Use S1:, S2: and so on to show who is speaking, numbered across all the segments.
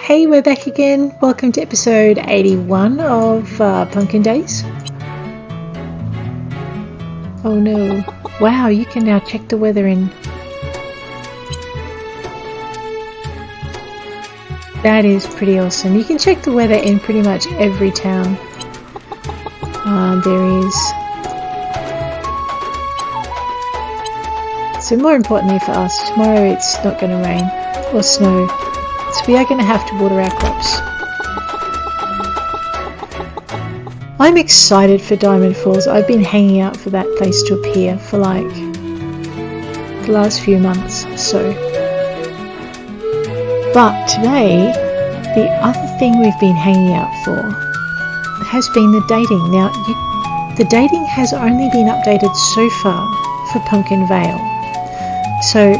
S1: Hey, we're back again. Welcome to episode 81 of Pumpkin Days. Oh no. Wow, you can now check the weather in. That is pretty awesome. You can check the weather in pretty much every town. There is. So more importantly for us, tomorrow it's not going to rain or snow. So we are going to have to water our crops. I'm excited for Diamond Falls. I've been hanging out for that place to appear for like the last few months. But today, the other thing we've been hanging out for has been the dating. Now, the dating has only been updated so far for Pumpkin Vale. So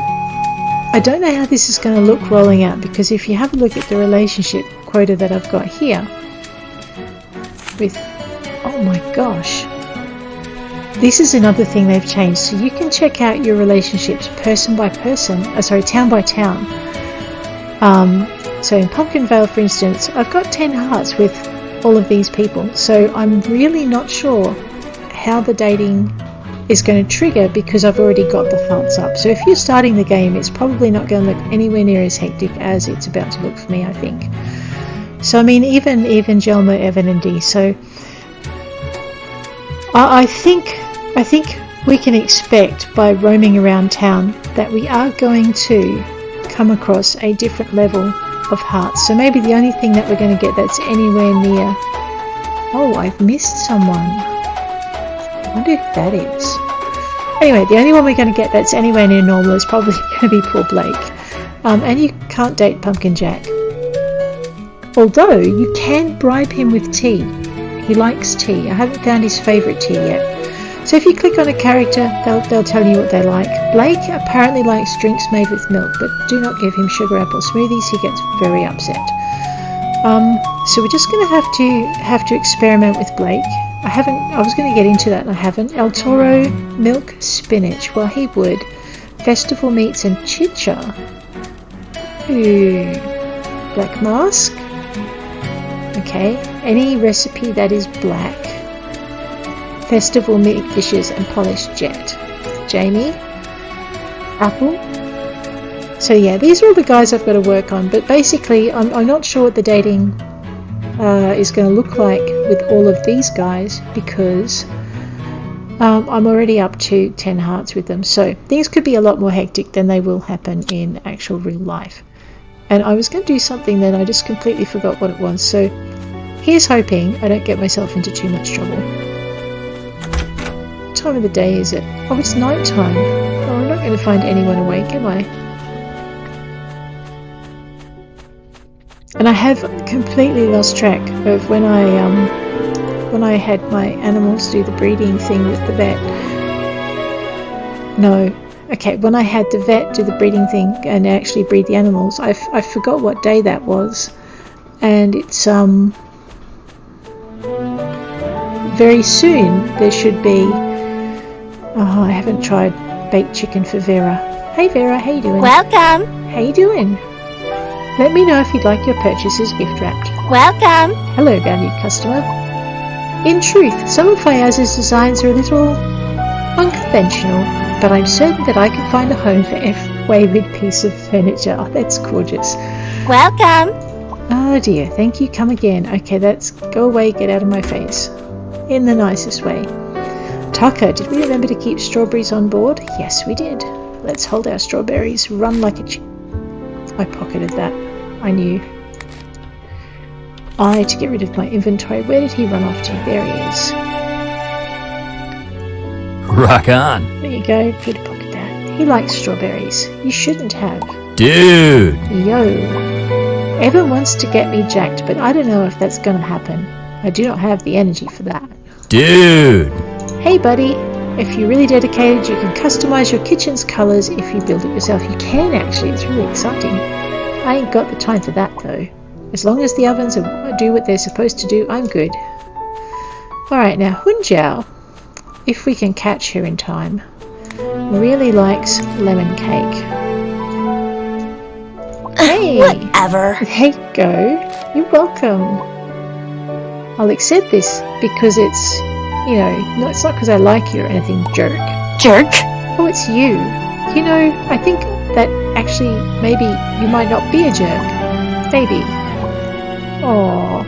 S1: I don't know how this is going to look rolling out, because if you have a look at the relationship quota that I've got here with, oh my gosh, this is another thing they've changed. So you can check out your relationships person by person, town by town. So in Pumpkin Vale, for instance, I've got 10 hearts with all of these people. So I'm really not sure how the dating is going to trigger, because I've already got the hearts up. So if you're starting the game, it's probably not going to look anywhere near as hectic as it's about to look for me, I think. So I mean, even Jelma, Evan and Dee. So I think we can expect by roaming around town that we are going to come across a different level of hearts. So maybe the only thing that we're going to get that's anywhere near... Oh, I've missed someone. I wonder who that is. Anyway, the only one we're going to get that's anywhere near normal is probably going to be poor Blake. And you can't date Pumpkin Jack. Although you can bribe him with tea. He likes tea. I haven't found his favourite tea yet. So if you click on a character, they'll tell you what they like. Blake apparently likes drinks made with milk, but do not give him sugar apple smoothies. He gets very upset. So we're just going to have to experiment with Blake. I was going to get into that and I haven't. El Toro, milk, spinach. Well, he would. Festival meats and chicha. Ooh. Black mask. Okay. Any recipe that is black. Festival meat dishes and polished jet. Jamie. Apple. So yeah, these are all the guys I've got to work on. But basically, I'm not sure what the dating is going to look like with all of these guys, because I'm already up to 10 hearts with them. So things could be a lot more hectic than they will happen in actual real life. And I was going to do something then, I just completely forgot what it was. So here's hoping I don't get myself into too much trouble. What time of the day is it? Oh, it's night time. Oh, I'm not going to find anyone awake, am I? And I have completely lost track of when I had my animals do the breeding thing with the vet. No, okay, when I had the vet do the breeding thing and actually breed the animals, I forgot what day that was, and it's very soon there should be. Oh, I haven't tried baked chicken for Vera. Hey Vera, how you doing?
S2: Welcome.
S1: How you doing? Let me know if you'd like your purchases gift wrapped.
S2: Welcome.
S1: Hello, valued customer. In truth, some of Fayaz's designs are a little unconventional, but I'm certain that I can find a home for every wayward piece of furniture. Oh, that's gorgeous.
S2: Welcome.
S1: Oh dear, thank you, come again. Okay, that's go away, get out of my face. In the nicest way. Tucker, did we remember to keep strawberries on board? Yes, we did. Let's hold our strawberries, run like a I pocketed that. I knew. To get rid of my inventory. Where did he run off to? There he is.
S3: Rock on.
S1: There you go. Good pocket that. He likes strawberries. You shouldn't have.
S3: Dude.
S1: Yo. Evan wants to get me jacked, but I don't know if that's going to happen. I do not have the energy for that.
S3: Dude.
S1: Hey, buddy. If you're really dedicated, you can customize your kitchen's colors if you build it yourself. You can actually, it's really exciting. I ain't got the time for that though. As long as the ovens do what they're supposed to do, I'm good. Alright, now Hunjiao, if we can catch her in time, really likes lemon cake. Hey!
S2: Whatever.
S1: There you go. You're welcome. I'll accept this because it's, you know, no, it's not because I like you or anything, jerk.
S2: Jerk.
S1: Oh, it's you. You know, I think that actually maybe you might not be a jerk. Maybe. Oh,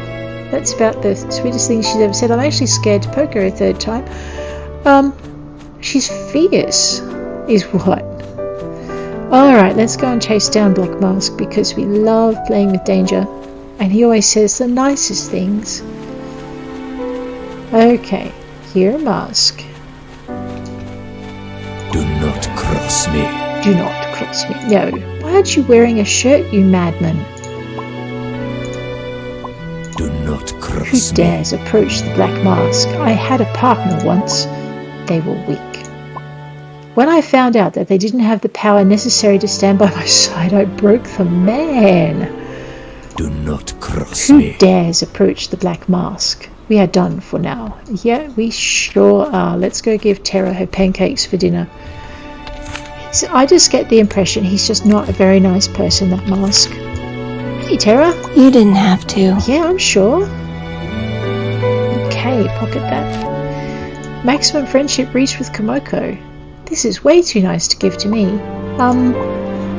S1: that's about the sweetest thing she's ever said. I'm actually scared to poke her a third time. She's fierce, is what. Alright, let's go and chase down Black Mask because we love playing with danger. And he always says the nicest things. Okay, here, Mask.
S3: Do not cross me.
S1: Do not cross me. No. Why aren't you wearing a shirt, you madman?
S3: Do not
S1: Who
S3: cross me.
S1: dares approach the Black Mask? I had a partner once. They were weak. When I found out that they didn't have the power necessary to stand by my side, I broke the man.
S3: Do not cross
S1: Who
S3: me.
S1: dares approach the Black Mask? We are done for now. Yeah, we sure are. Let's go give Tara her pancakes for dinner. I just get the impression he's just not a very nice person, that Mask. Hey, Tara.
S2: You didn't have to.
S1: Yeah, I'm sure. Okay, pocket that. Maximum friendship reached with Komoko. This is way too nice to give to me.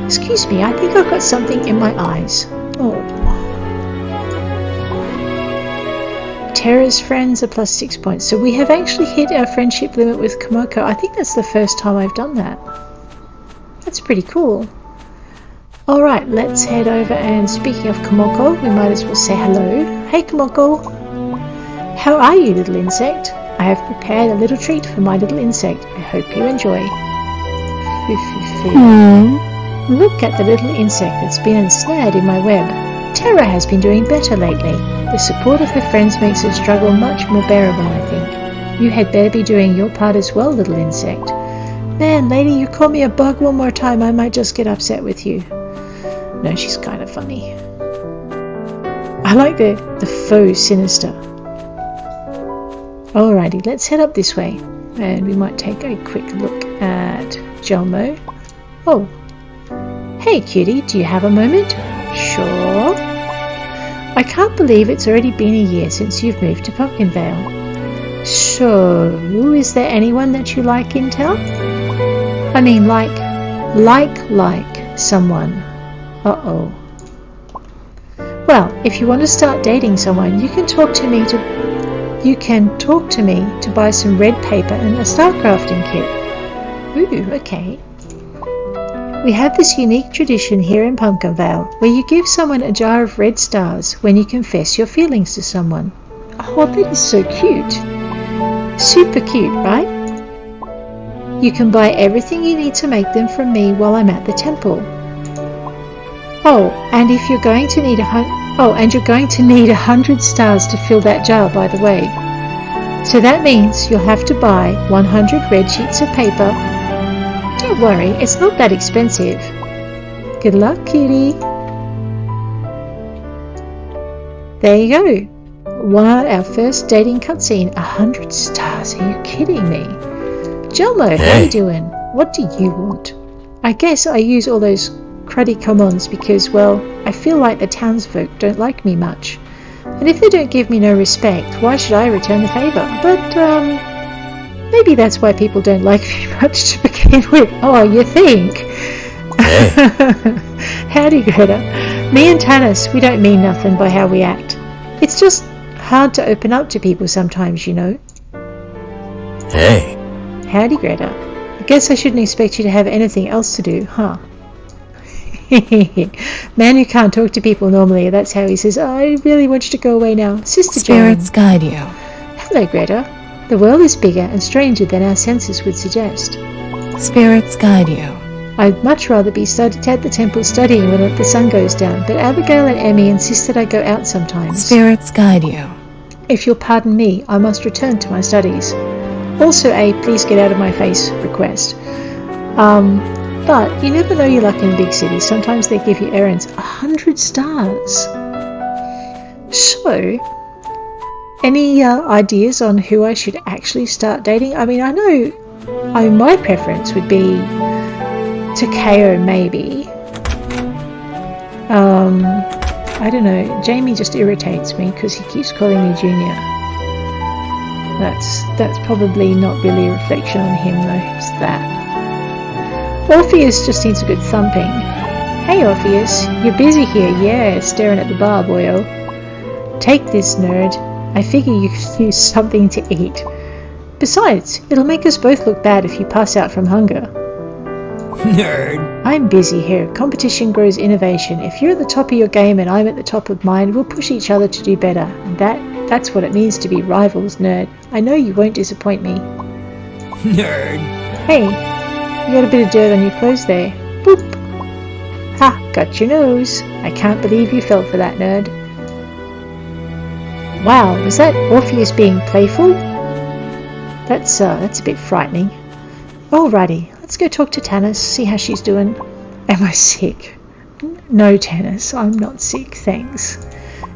S1: Excuse me, I think I've got something in my eyes. Oh. Tara's friends are plus 6 points. So we have actually hit our friendship limit with Komoko. I think that's the first time I've done that. That's pretty cool. Alright, let's head over, and speaking of Komoko, we might as well say hello. Hey Komoko! How are you, little insect? I have prepared a little treat for my little insect. I hope you enjoy. Look at the little insect that's been ensnared in my web. Tara has been doing better lately. The support of her friends makes her struggle much more bearable, I think. You had better be doing your part as well, little insect. Man, lady, you call me a bug one more time, I might just get upset with you. No, she's kind of funny. I like the faux sinister. Alrighty, let's head up this way. And we might take a quick look at Jelmo. Oh. Hey cutie, do you have a moment? Sure. I can't believe it's already been a year since you've moved to Pumpkinvale. So, is there anyone that you like in town? I mean, like someone. Uh-oh. Well, if you want to start dating someone, you can talk to me to buy some red paper and a star crafting kit. Ooh, okay. We have this unique tradition here in Pumpkinvale where you give someone a jar of red stars when you confess your feelings to someone. Oh, that is so cute. Super cute, right? You can buy everything you need to make them from me while I'm at the temple. Oh, and if you're going to need you're going to need 100 stars to fill that jar, by the way. So that means you'll have to buy 100 red sheets of paper. Don't worry, it's not that expensive. Good luck, cutie. There you go. Our first dating cutscene. 100 stars. Are you kidding me? Jelmo, how you doing? What do you want? I guess I use all those cruddy commons because, well, I feel like the townsfolk don't like me much. And if they don't give me no respect, why should I return the favour? But, maybe that's why people don't like me much to begin with. Oh, you think?
S3: Hey.
S1: Howdy, Greta. Me and Tanis, we don't mean nothing by how we act. It's just hard to open up to people sometimes, you know.
S3: Hey.
S1: Howdy, Greta. I guess I shouldn't expect you to have anything else to do, huh? Man who can't talk to people normally, that's how he says, oh, I really want you to go away now. Sister
S2: Spirits
S1: Jane.
S2: guide you.
S1: Hello, Greta. The world is bigger and stranger than our senses would suggest.
S2: Spirits guide you.
S1: I'd much rather be at the temple studying when the sun goes down, but Abigail and Emmy insist that I go out sometimes.
S2: Spirits guide you.
S1: If you'll pardon me, I must return to my studies. Also a please get out of my face request. But you never know your luck in a big city. Sometimes they give you errands. 100 stars. So, any ideas on who I should actually start dating? I mean, my preference would be Takeo maybe. I don't know. Jamie just irritates me because he keeps calling me Junior. That's probably not really a reflection on him though. It's that. Orpheus just needs a good thumping. Hey Orpheus, you're busy here, yeah, staring at the bar, boyo. Take this, nerd. I figure you could use something to eat. Besides, it'll make us both look bad if you pass out from hunger.
S3: Nerd.
S1: I'm busy here. Competition grows innovation. If you're at the top of your game and I'm at the top of mine, we'll push each other to do better. And that's what it means to be rivals, nerd. I know you won't disappoint me.
S3: Nerd.
S1: Hey, you got a bit of dirt on your clothes there. Boop. Ha, got your nose. I can't believe you fell for that, nerd. Wow, was that Orpheus being playful? That's a bit frightening. Alrighty, let's go talk to Tanis, see how she's doing. Am I sick? No, Tanis, I'm not sick, thanks.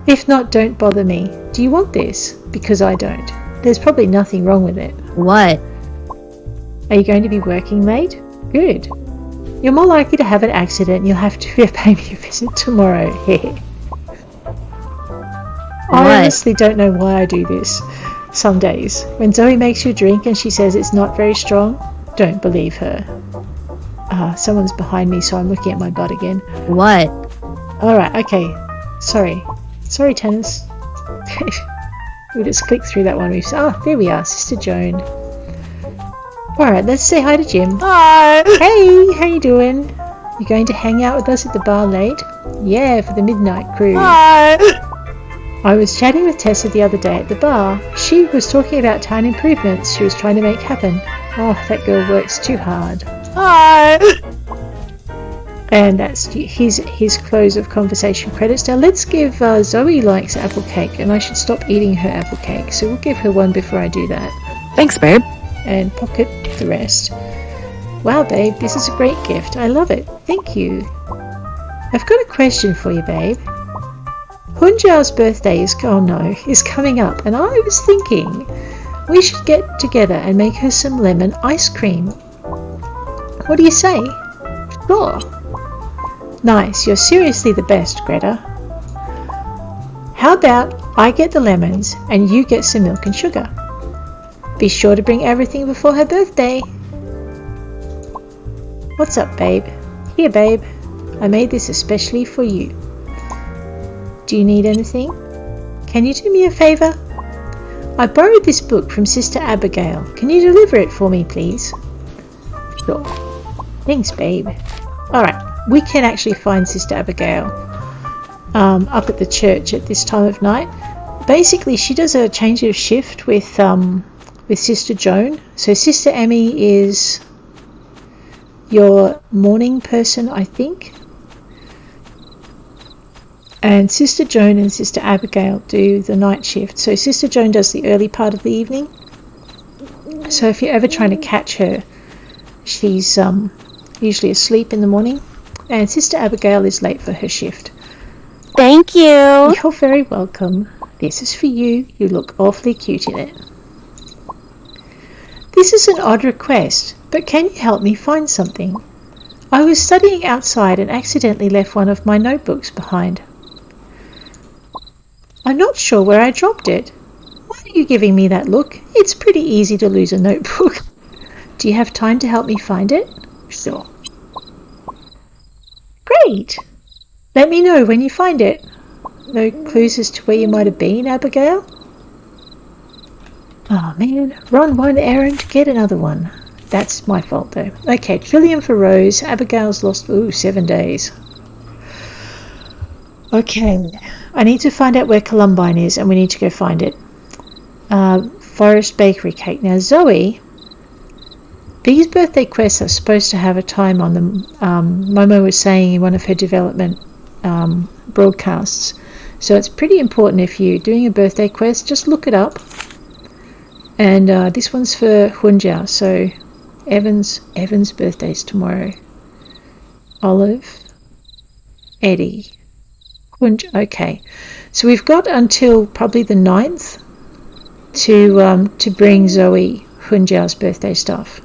S1: If not, don't bother me. Do you want this? Because I don't. There's probably nothing wrong with it.
S2: What?
S1: Are you going to be working late? Good. You're more likely to have an accident and you'll have to pay me a visit tomorrow. I honestly don't know why I do this. Some days. When Zoey makes you a drink and she says it's not very strong, don't believe her. Someone's behind me, so I'm looking at my butt again.
S2: What?
S1: Alright, okay. Sorry, Tanis. We'll just click through that one. There we are, Sister Joan. Alright, let's say hi to Jim.
S2: Hi!
S1: Hey, how you doing? You going to hang out with us at the bar late? Yeah, for the midnight cruise.
S2: Hi!
S1: I was chatting with Tessa the other day at the bar. She was talking about town improvements she was trying to make happen. Oh, that girl works too hard.
S2: Hi!
S1: And that's his close of conversation credits. Now let's give Zoey likes apple cake, and I should stop eating her apple cake. So we'll give her one before I do that.
S2: Thanks, babe.
S1: And pocket the rest. Wow, babe, this is a great gift. I love it. Thank you. I've got a question for you, babe. Hunjiao's birthday is coming up, and I was thinking we should get together and make her some lemon ice cream. What do you say? Sure. Nice, you're seriously the best, Greta. How about I get the lemons and you get some milk and sugar? Be sure to bring everything before her birthday. What's up, babe? Here, babe. I made this especially for you. Do you need anything? Can you do me a favour? I borrowed this book from Sister Abigail. Can you deliver it for me, please? Sure. Thanks, babe. Alright, we can actually find Sister Abigail up at the church at this time of night. Basically, she does a change of shift with Sister Joan. So Sister Emmy is your morning person, I think. And Sister Joan and Sister Abigail do the night shift. So Sister Joan does the early part of the evening. So if you're ever trying to catch her, she's usually asleep in the morning. And Sister Abigail is late for her shift.
S2: Thank you.
S1: You're very welcome. This is for you. You look awfully cute in it. This is an odd request, but can you help me find something? I was studying outside and accidentally left one of my notebooks behind. I'm not sure where I dropped it. Why are you giving me that look? It's pretty easy to lose a notebook. Do you have time to help me find it? Sure. Great! Let me know when you find it. No clues as to where you might have been, Abigail? Oh man, run one errand, get another one. That's my fault though. Okay, trillium for Rose. Abigail's lost 7 days. Okay, I need to find out where Columbine is, and we need to go find it. Forest Bakery Cake. Now Zoey, these birthday quests are supposed to have a time on them. Momo was saying in one of her development broadcasts. So it's pretty important if you're doing a birthday quest, just look it up. And this one's for Hunjia, so Evan's birthday's tomorrow. Olive, Eddie, okay. So we've got until probably the 9th to bring Zoey Hunjia's birthday stuff.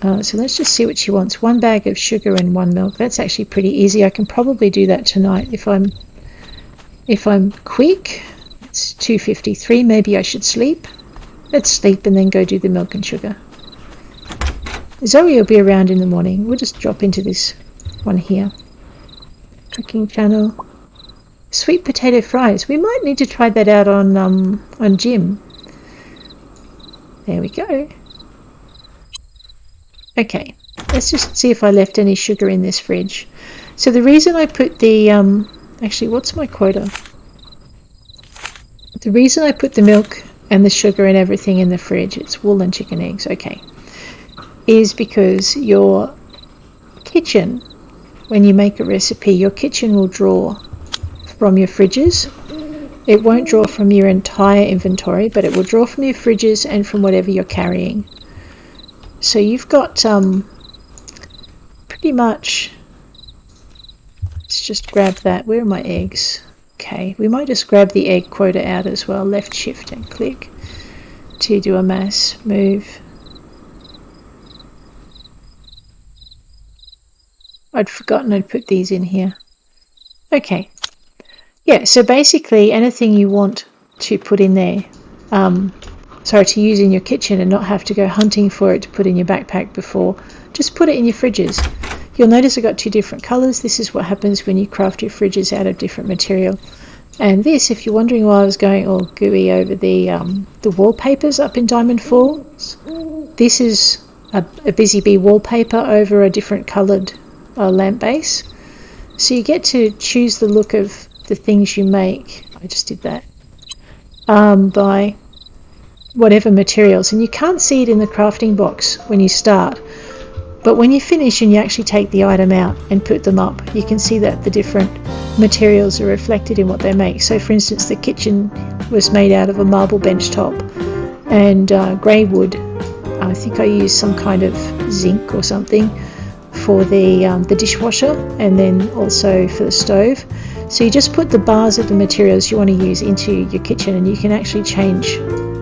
S1: So let's just see what she wants. 1 bag of sugar and 1 milk. That's actually pretty easy. I can probably do that tonight if I'm quick. It's 2:53. Maybe I should sleep. Let's sleep and then go do the milk and sugar. Zoe will be around in the morning. We'll just drop into this one here. Cooking channel. Sweet potato fries. We might need to try that out on Jim. There we go. Okay, let's just see if I left any sugar in this fridge. So the reason I put the actually, what's my quota? The reason I put the milk and the sugar and everything in the fridge, it's wool and chicken eggs, okay, is because your kitchen, when you make a recipe, your kitchen will draw from your fridges. It won't draw from your entire inventory, but it will draw from your fridges and from whatever you're carrying. So you've got pretty much, let's just grab that. Where are my eggs? Okay, we might just grab the egg quota out as well. Left shift and click to do a mass move. I'd forgotten I'd put these in here. Okay. Yeah, so basically anything you want to put in there, to use in your kitchen and not have to go hunting for it to put in your backpack before, just put it in your fridges. You'll notice I've got 2 different colors. This is what happens when you craft your fridges out of different material. And this, if you're wondering why I was going all gooey over the wallpapers up in Diamond Falls, this is a Busy Bee wallpaper over a different colored lamp base. So you get to choose the look of the things you make. I just did that. By whatever materials, and you can't see it in the crafting box when you start, but when you finish and you actually take the item out and put them up, you can see that the different materials are reflected in what they make. So for instance, the kitchen was made out of a marble bench top and grey wood. I think I used some kind of zinc or something for the dishwasher, and then also for the stove. So you just put the bars of the materials you want to use into your kitchen, and you can actually change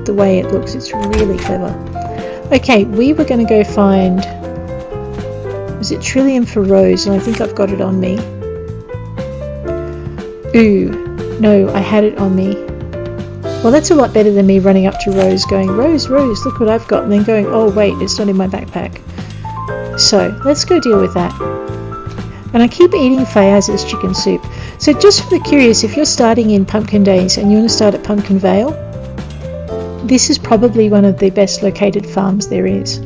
S1: the way it looks. It's really clever. Okay, we were going to go find, was it Trillium for Rose? And I think I've got it on me. Ooh, no, I had it on me. Well, that's a lot better than me running up to Rose going, Rose, Rose, look what I've got, and then going, oh wait, it's not in my backpack. So let's go deal with that. And I keep eating Fayaz's chicken soup. So just for the curious, if you're starting in Pumpkin Days and you want to start at Pumpkin Vale, this is probably one of the best located farms there is,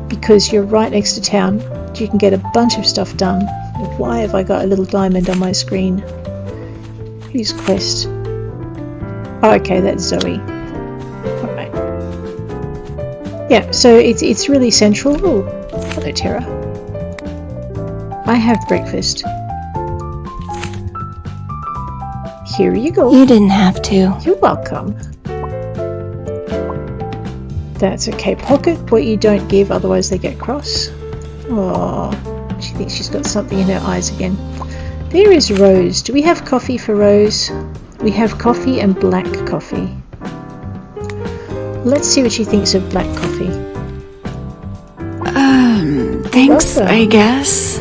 S1: because you're right next to town. You can get a bunch of stuff done. Why have I got a little diamond on my screen? Whose quest? Oh, okay, that's Zoe. Alright. Yeah, so it's really central. Oh, hello, Tara. I have breakfast. Here you go.
S2: You didn't have to.
S1: You're welcome. That's okay. Pocket what you don't give, otherwise they get cross. Oh, she thinks she's got something in her eyes again. There is Rose. Do we have coffee for Rose? We have coffee and black coffee. Let's see what she thinks of black coffee.
S2: Thanks,
S1: Welcome.
S2: I guess.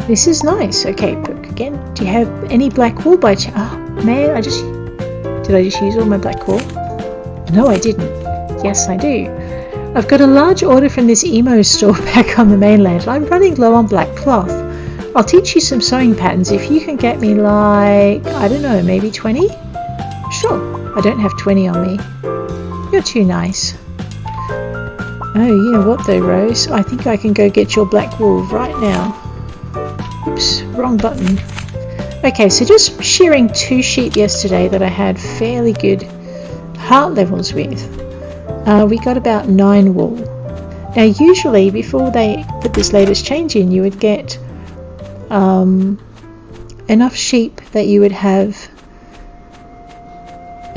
S1: This is nice. Okay, look again. Do you have any black wool by chance? Oh, man, did I just use all my black wool? No, I didn't. Yes, I do. I've got a large order from this emo store back on the mainland. I'm running low on black cloth. I'll teach you some sewing patterns if you can get me like, I don't know, maybe 20? Sure. I don't have 20 on me. You're too nice. Oh, you know what though, Rose? I think I can go get your black wool right now. Oops, wrong button. Okay, so just shearing 2 sheep yesterday that I had fairly good heart levels with. We got about 9 wool. Now usually before they put this latest change in, you would get enough sheep that you would have,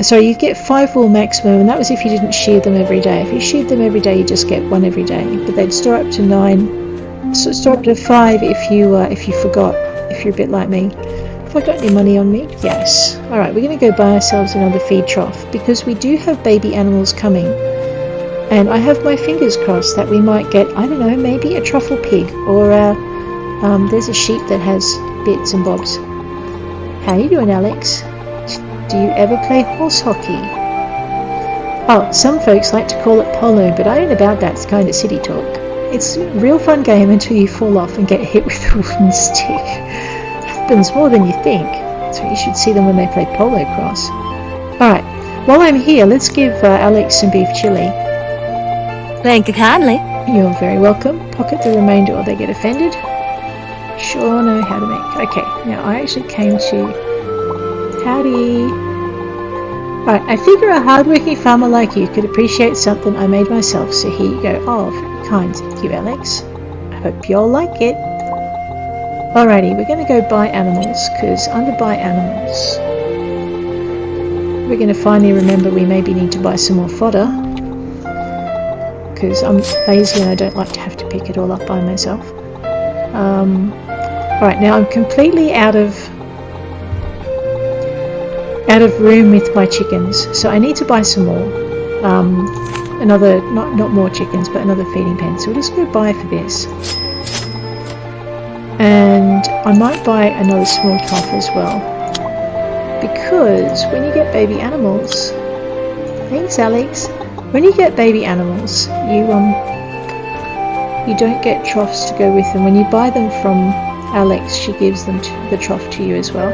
S1: sorry, you get 5 wool maximum, and that was if you didn't shear them every day. If you sheared them every day, you just get 1 every day, but they'd store up to 9, so store up to 5 if you forgot, if you're a bit like me. Have I got any money on me? Yes. Alright, we're going to go buy ourselves another feed trough, because we do have baby animals coming. And I have my fingers crossed that we might get, I don't know, maybe a truffle pig, or there's a sheep that has bits and bobs. How you doing, Alex? Do you ever play horse hockey? Oh, some folks like to call it polo, but I ain't about that kind of city talk. It's a real fun game until you fall off and get hit with a wooden stick. Happens more than you think. So you should see them when they play polo cross. Alright, while I'm here, let's give Alex some beef chili.
S2: Thank you kindly.
S1: You're very welcome. Pocket the remainder or they get offended. Sure know how to make. Okay, now I actually came to... Howdy. Alright, I figure a hard-working farmer like you could appreciate something I made myself, so here you go. Oh, very kind. Thank you, Alex. I hope you all like it. Alrighty, we're going to go buy animals, because under buy animals, we're going to finally remember we maybe need to buy some more fodder, because I'm lazy and I don't like to have to pick it all up by myself. Alright, now I'm completely out of room with my chickens, so I need to buy some more. Another, not more chickens, but another feeding pen. So we'll just go buy for this. And I might buy another small trough as well. Because when you get baby animals... Thanks, Alex. When you get baby animals, you don't get troughs to go with them. When you buy them from Alex, she gives them the trough to you as well.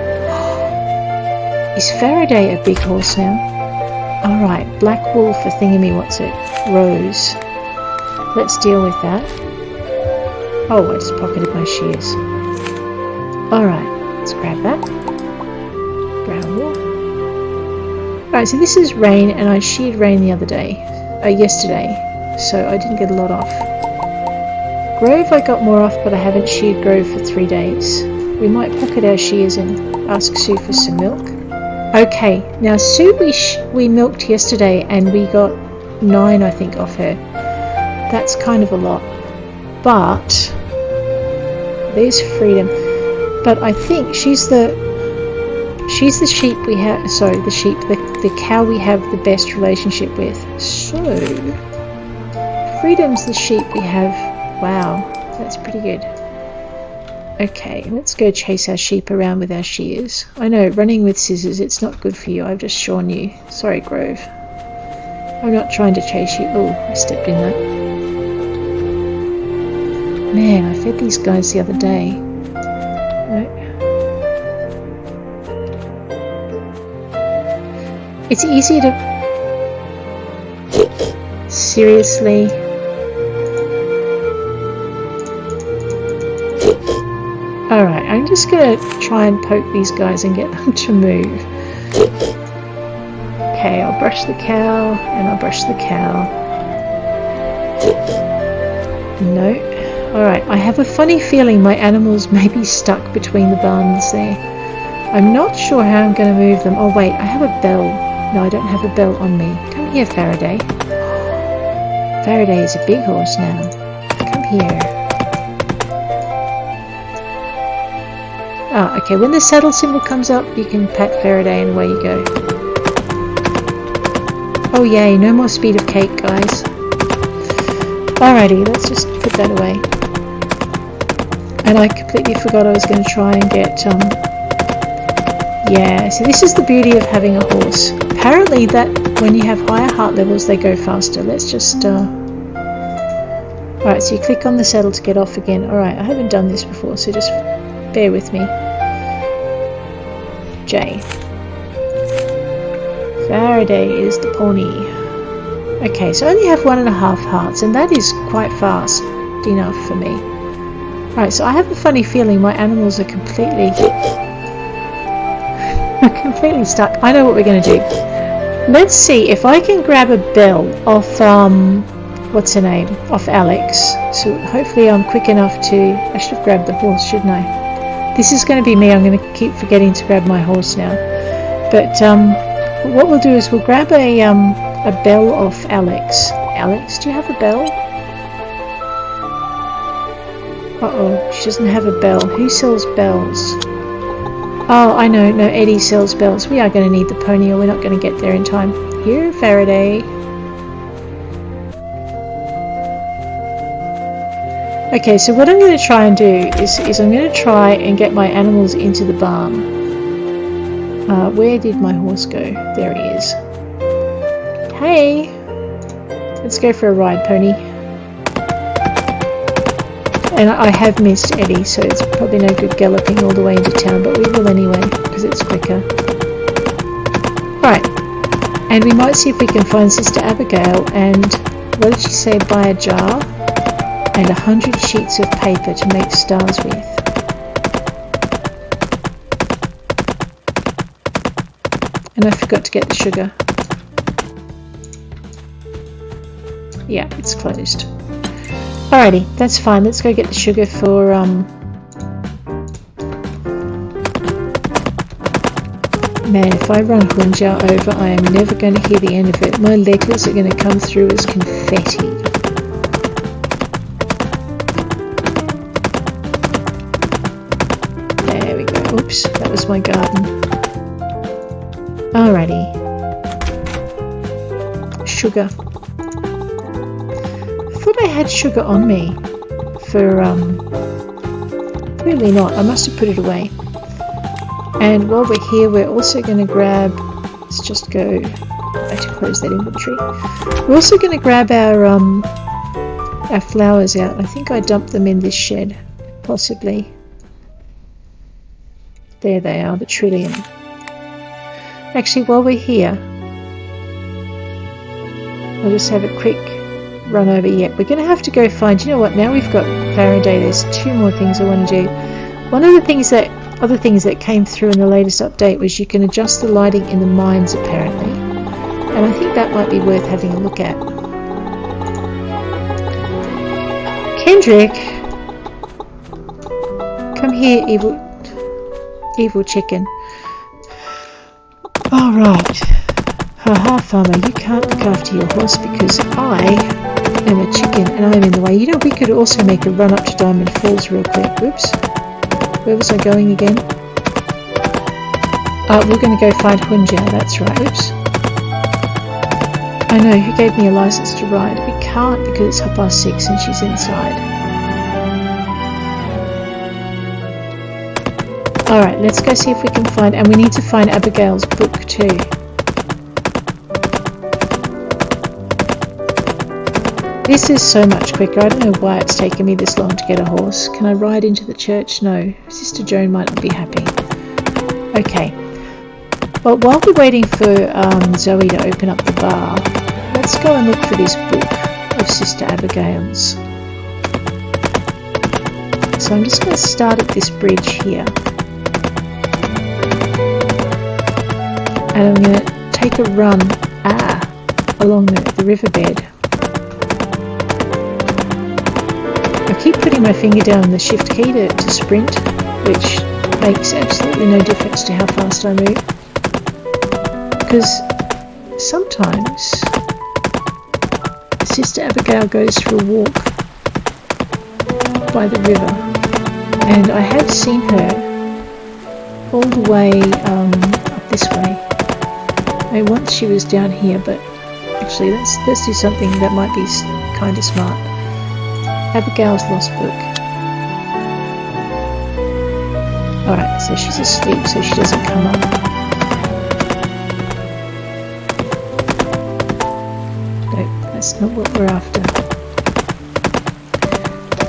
S1: Is Faraday a big horse now? Alright, black wool for thingamywhatsit. Rose. Let's deal with that. Oh, I just pocketed my shears. Alright, let's grab that. Brown wool. Alright, so this is Rain, and I sheared Rain the other day. Yesterday. So I didn't get a lot off. Grove I got more off, but I haven't sheared Grove for 3 days. We might pocket our shears and ask Sue for some milk. Okay, now Sue we milked yesterday and we got 9 I think off her. That's kind of a lot. But there's Freedom. But I think she's the sheep we have, sorry, the cow we have the best relationship with. So Freedom's the sheep we have. Wow, that's pretty good. Okay, let's go chase our sheep around with our shears. I know, running with scissors, it's not good for you. I've just shorn you. Sorry, Grove. I'm not trying to chase you. Oh, I stepped in that. Man, I fed these guys the other day. No. It's easy to... Seriously? Alright, I'm just going to try and poke these guys and get them to move. Okay, I'll brush the cow, and I'll brush the cow. No. Alright, I have a funny feeling my animals may be stuck between the barns there. I'm not sure how I'm going to move them. Oh wait, I have a bell. No, I don't have a bell on me. Come here, Faraday. Faraday is a big horse now. Come here. Ah, okay, when the saddle symbol comes up, you can pat Faraday and away you go. Oh yay, no more speed of cake, guys. Alrighty, let's just put that away. And I completely forgot I was going to try and get, yeah, so this is the beauty of having a horse. Apparently that when you have higher heart levels, they go faster. Let's just, Alright, so you click on the saddle to get off again. Alright, I haven't done this before, so just bear with me. J. Faraday is the pony. Okay, so I only have 1.5 hearts, and that is quite fast enough for me. Right, so I have a funny feeling my animals are completely stuck. I know what we're going to do. Let's see if I can grab a bell off, what's her name? Off Alex. So hopefully I'm quick enough to... I should have grabbed the horse, shouldn't I? This is going to be me. I'm going to keep forgetting to grab my horse now. But what we'll do is we'll grab a bell off Alex. Alex, do you have a bell? Uh-oh, she doesn't have a bell. Who sells bells? Oh, I know. No, Eddie sells bells. We are going to need the pony or we're not going to get there in time. Here, Faraday. Okay, so what I'm going to try and do is I'm going to try and get my animals into the barn. Where did my horse go? There he is. Hey! Let's go for a ride, pony. And I have missed Eddie, so it's probably no good galloping all the way into town, but we will anyway, because it's quicker. Right, and we might see if we can find Sister Abigail, and what did she say, buy a jar and 100 sheets of paper to make stars with. And I forgot to get the sugar. Yeah, it's closed. Alrighty, that's fine. Let's go get the sugar for Man, if I run Hunja over, I am never going to hear the end of it. My letters are going to come through as confetti. There we go. Oops, that was my garden. Alrighty. Sugar. I thought I had sugar on me for, clearly not. I must have put it away. And while we're here, we're also going to grab, let's just go back to close that inventory. We're also going to grab our flowers out. I think I dumped them in this shed, possibly. There they are, the trillium. Actually, while we're here, I'll just have a quick run over. Yet we're going to have to go find, you know what, now we've got Faraday, there's 2 more things I want to do. One of the other things that came through in the latest update was you can adjust the lighting in the mines apparently, and I think that might be worth having a look at. Kendrick, come here, evil chicken. Alright. Haha, farmer, you can't look after your horse because I am a chicken and I'm in the way. You know, we could also make a run up to Diamond Falls real quick. Whoops. Where was I going again? We're going to go find Hunja, that's right. Oops. I know, who gave me a license to ride? We can't because it's 6:30 and she's inside. Alright, let's go see if we can find, and we need to find Abigail's book too. This is so much quicker. I don't know why it's taken me this long to get a horse. Can I ride into the church? No. Sister Joan might not be happy. Okay. Well, while we're waiting for Zoey to open up the bar, let's go and look for this book of Sister Abigail's. So I'm just going to start at this bridge here. And I'm going to take a run along the riverbed. I keep putting my finger down on the shift key to sprint, which makes absolutely no difference to how fast I move. Because sometimes Sister Abigail goes for a walk by the river, and I have seen her all the way up this way. Once she was down here, but actually let's do something that might be kind of smart. Abigail's lost book. Alright, so she's asleep, so she doesn't come up. Nope, that's not what we're after.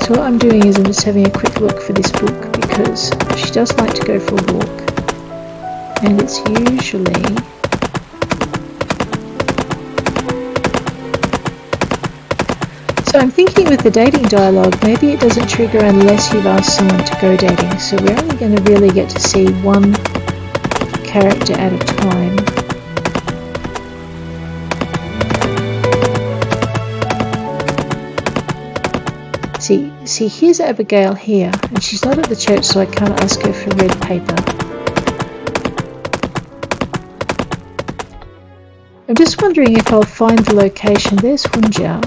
S1: So what I'm doing is I'm just having a quick look for this book because she does like to go for a walk. And it's usually... So I'm thinking with the dating dialogue, maybe it doesn't trigger unless you've asked someone to go dating. So we're only going to really get to see one character at a time. See, here's Abigail here, and she's not at the church, so I can't ask her for red paper. I'm just wondering if I'll find the location. There's Hunja.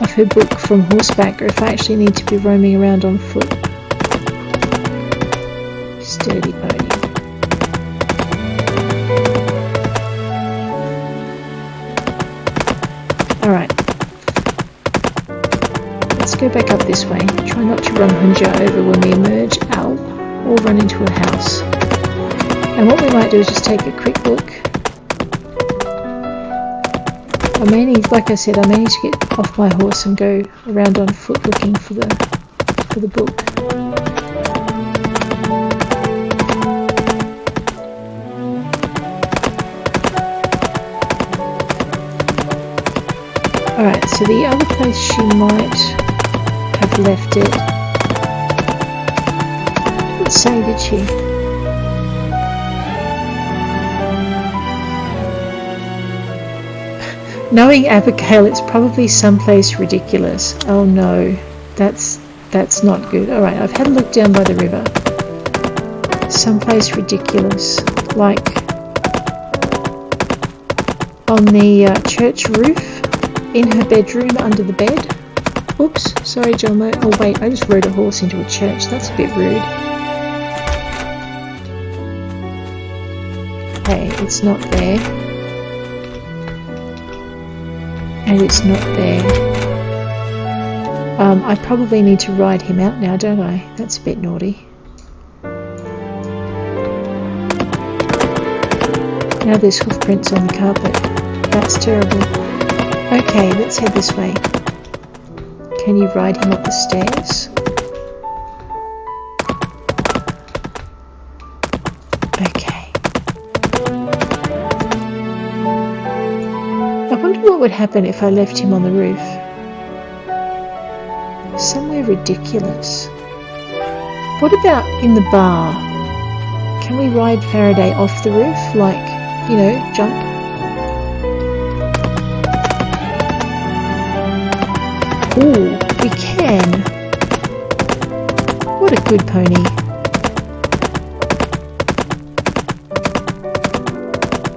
S1: Of her book from horseback, or if I actually need to be roaming around on foot. Sturdy pony. Alright. go back up this way. Try not to run Hunja over when we emerge out or run into a house. And what we might do is just take a quick look. I may need, like I said, I may need to get off my horse and go around on foot looking for the book. Alright, so the other place she might have left it. Didn't say, did she? Knowing Abigail, it's probably someplace ridiculous. Oh no, that's not good. Alright, I've had a look down by the river. Someplace ridiculous. Like on the church roof, in her bedroom, under the bed. Oops, sorry Jomo. Oh wait, I just rode a horse into a church. That's a bit rude. Okay, it's not there. And it's not there. I probably need to ride him out now, don't I? That's a bit naughty. Now there's hoof prints on the carpet. That's terrible. Okay, let's head this way. Can you ride him up the stairs? Okay. I wonder what would happen if I left him on the roof. Somewhere ridiculous. What about in the bar? Can we ride Faraday off the roof? Like, you know, jump? Ooh, we can. What a good pony.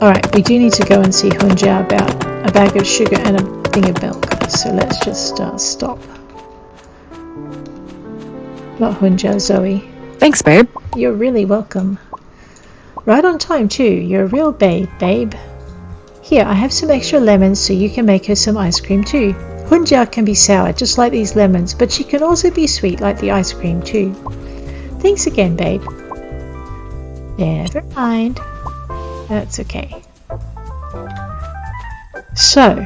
S1: Alright, we do need to go and see Hunja about a bag of sugar and a thing of milk. So let's just stop. Not Hunja, Zoey.
S2: Thanks, babe.
S1: You're really welcome. Right on time too. You're a real babe. Here, I have some extra lemons so you can make her some ice cream too. Hunja can be sour, just like these lemons, but she can also be sweet, like the ice cream too. Thanks again, babe. Never mind. That's okay. So,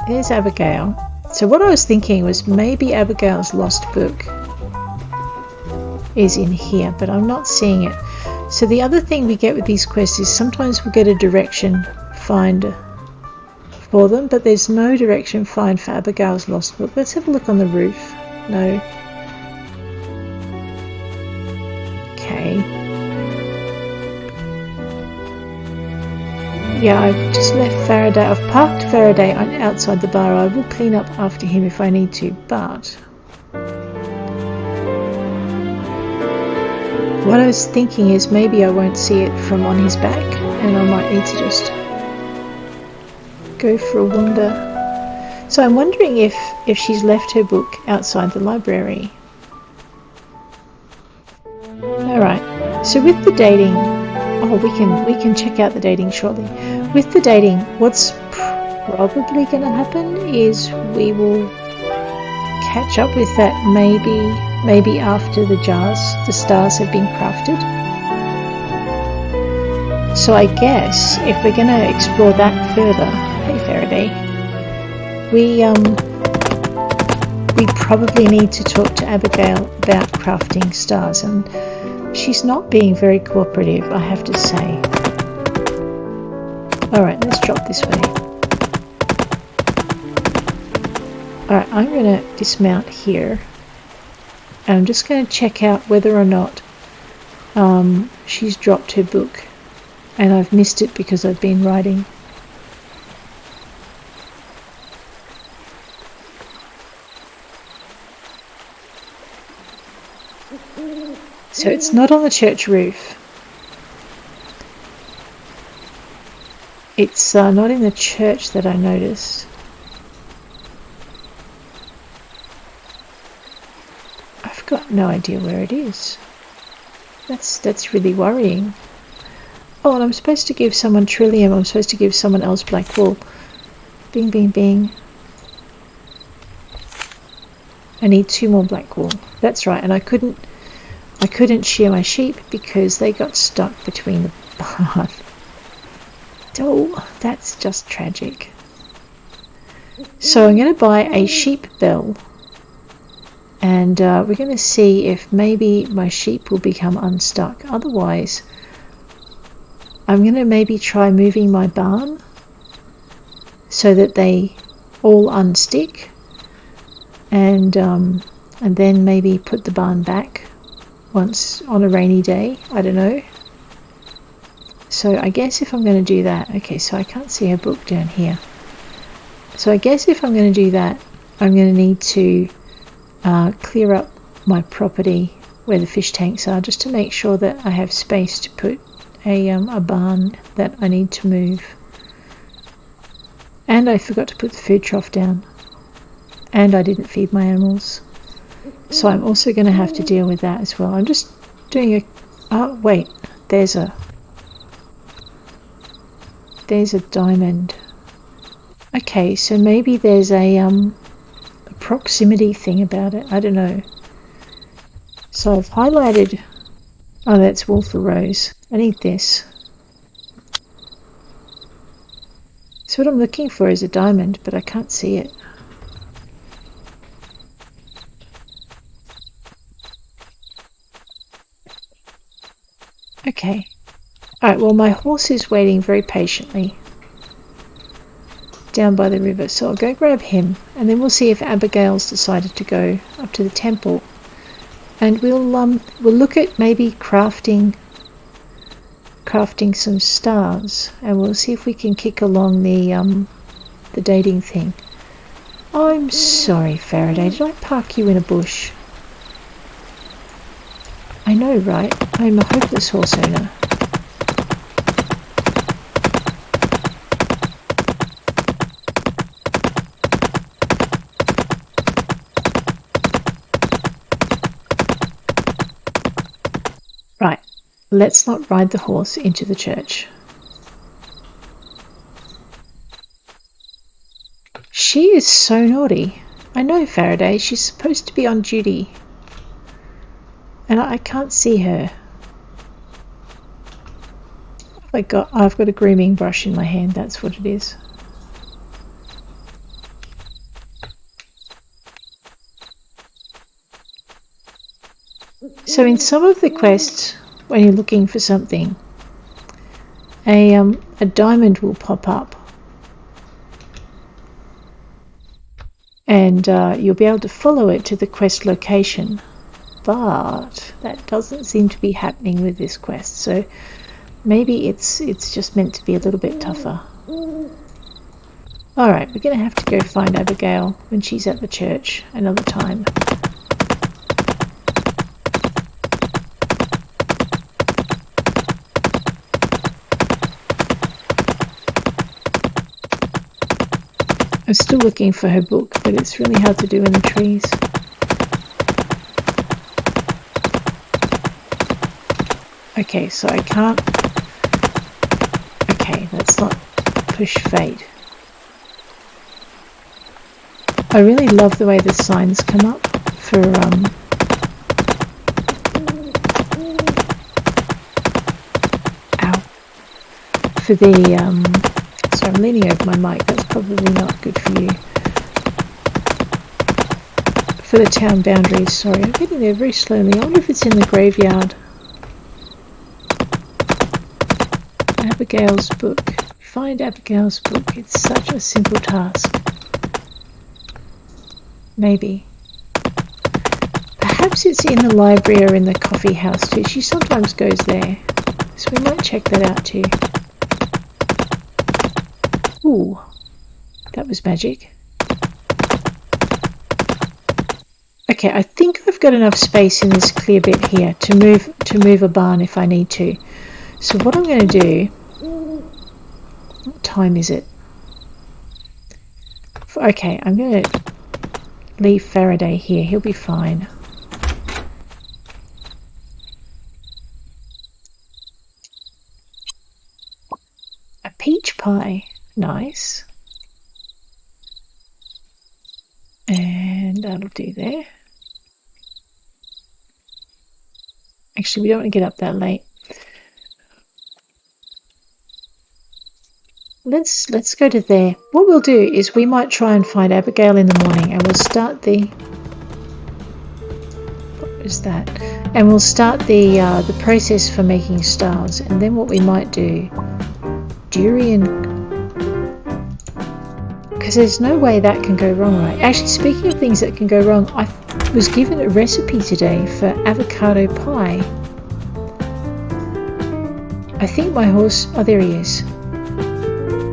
S1: there's Abigail. So what I was thinking was maybe Abigail's lost book is in here, but I'm not seeing it. So the other thing we get with these quests is sometimes we'll get a direction find for them, but there's no direction find for Abigail's lost book. Let's have a look on the roof. No. Okay. Yeah, I've just left Faraday. I've parked Faraday outside the bar. I will clean up after him if I need to, but what I was thinking is maybe I won't see it from on his back and I might need to just go for a wander. So I'm wondering if she's left her book outside the library. Alright, so with the dating, we can check out the dating shortly. With the dating, what's probably going to happen is we will catch up with that maybe after the stars have been crafted. So I guess if we're going to explore that further, hey Faraday, we probably need to talk to Abigail about crafting stars, and she's not being very cooperative, I have to say. Alright, let's drop this way. Alright, I'm going to dismount here, and I'm just going to check out whether or not she's dropped her book, and I've missed it because I've been riding. So it's not on the church roof. It's not in the church that I noticed. I've got no idea where it is. That's really worrying. Oh, and I'm supposed to give someone Trillium. I'm supposed to give someone else Black Wool. Bing, bing, bing. I need 2 more black wool. That's right, and I couldn't shear my sheep because they got stuck between the barn. Oh, that's just tragic. So I'm going to buy a sheep bell, and we're going to see if maybe my sheep will become unstuck. Otherwise, I'm going to maybe try moving my barn so that they all unstick, and then maybe put the barn back once on a rainy day. I don't know. So I guess if I'm going to do that, okay, so I can't see her book down here. So I guess if I'm going to do that, I'm going to need to clear up my property where the fish tanks are, just to make sure that I have space to put a barn that I need to move. And I forgot to put the food trough down. And I didn't feed my animals. So I'm also going to have to deal with that as well. I'm just doing a... Oh, wait. There's a diamond. Okay, so maybe there's a proximity thing about it. I don't know. So I've highlighted... Oh, that's wool for Rose. I need this. So what I'm looking for is a diamond, but I can't see it. Okay. Alright, well my horse is waiting very patiently down by the river, so I'll go grab him, and then we'll see if Abigail's decided to go up to the temple. And we'll look at maybe crafting some stars, and we'll see if we can kick along the dating thing. I'm sorry, Faraday, did I park you in a bush? I know, right? I'm a hopeless horse owner. Right, let's not ride the horse into the church. She is so naughty. I know, Faraday, she's supposed to be on duty. And I can't see her. I've got a grooming brush in my hand, that's what it is. So in some of the quests, when you're looking for something, a diamond will pop up. And you'll be able to follow it to the quest location. But that doesn't seem to be happening with this quest, so maybe it's just meant to be a little bit tougher. Alright, we're going to have to go find Abigail when she's at the church another time. I'm still looking for her book, but it's really hard to do in the trees. Okay, so I can't... Okay, let's not push fate. I really love the way the signs come up for for the so I'm leaning over my mic, that's probably not good for you. For the town boundaries, sorry, I'm getting there very slowly. I wonder if it's in the graveyard. Abigail's book. Find Abigail's book. It's such a simple task. Maybe. Perhaps it's in the library or in the coffee house too. She sometimes goes there. So we might check that out too. Ooh, that was magic. Okay, I think I've got enough space in this clear bit here to move a barn if I need to. So what I'm going to do... What time is it? Okay, I'm going to leave Faraday here. He'll be fine. A peach pie. Nice. And That'll do there. Actually, we don't want to get up that late. Let's go to there. What we'll do is we might try and find Abigail in the morning, and we'll start the... What is that? And we'll start the process for making stars. And then what we might do, durian... Because there's no way that can go wrong, right? Actually, speaking of things that can go wrong, I was given a recipe today for avocado pie. I think my horse... Oh, there he is.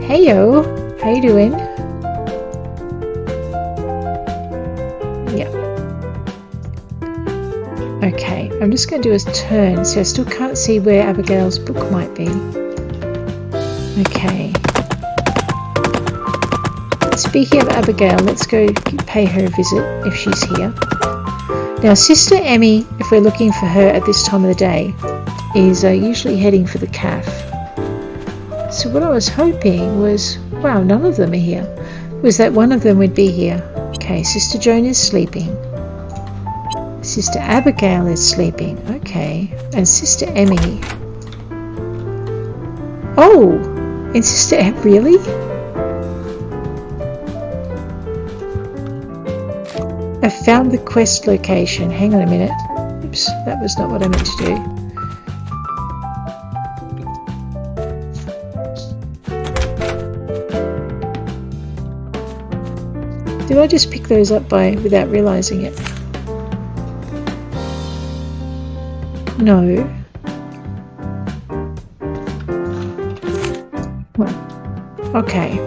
S1: Heyo, how you doing? Yeah. Okay, I'm just going to do a turn, so I still can't see where Abigail's book might be. Okay. Speaking of Abigail, let's go pay her a visit if she's here. Now, Sister Emmy, if we're looking for her at this time of the day, is usually heading for the calf. So what I was hoping was, wow, none of them are here, was that one of them would be here. Okay, Sister Joan is sleeping. Sister Abigail is sleeping. Okay, and Sister Emmy. Oh, and Sister Em, really? I found the quest location. Hang on a minute. Oops, that was not what I meant to do. Did I just pick those up without realizing it? No. Well, okay.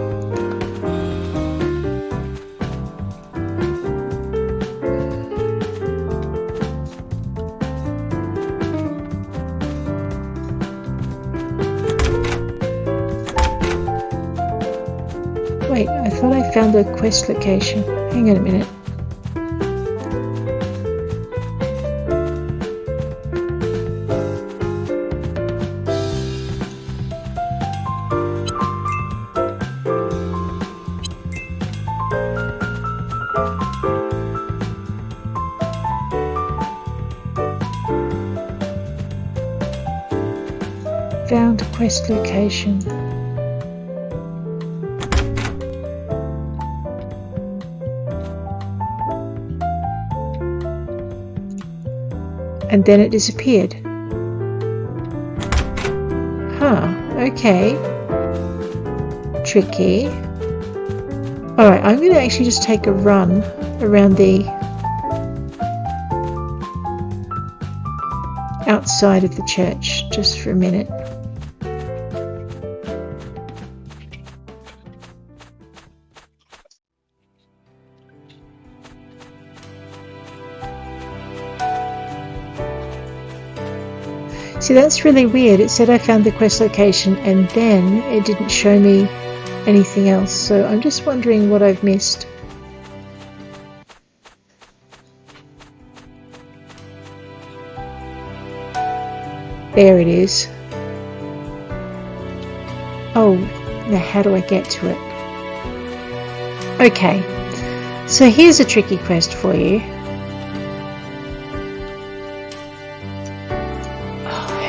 S1: Wait, I thought I found the quest location. Hang on a minute. Found quest location. And then it disappeared. Huh, okay. Tricky. Alright, I'm going to actually just take a run around the outside of the church just for a minute. See, that's really weird. It said I found the quest location and then it didn't show me anything else. So I'm just wondering what I've missed. There it is. Oh, now how do I get to it? Okay, so here's a tricky quest for you.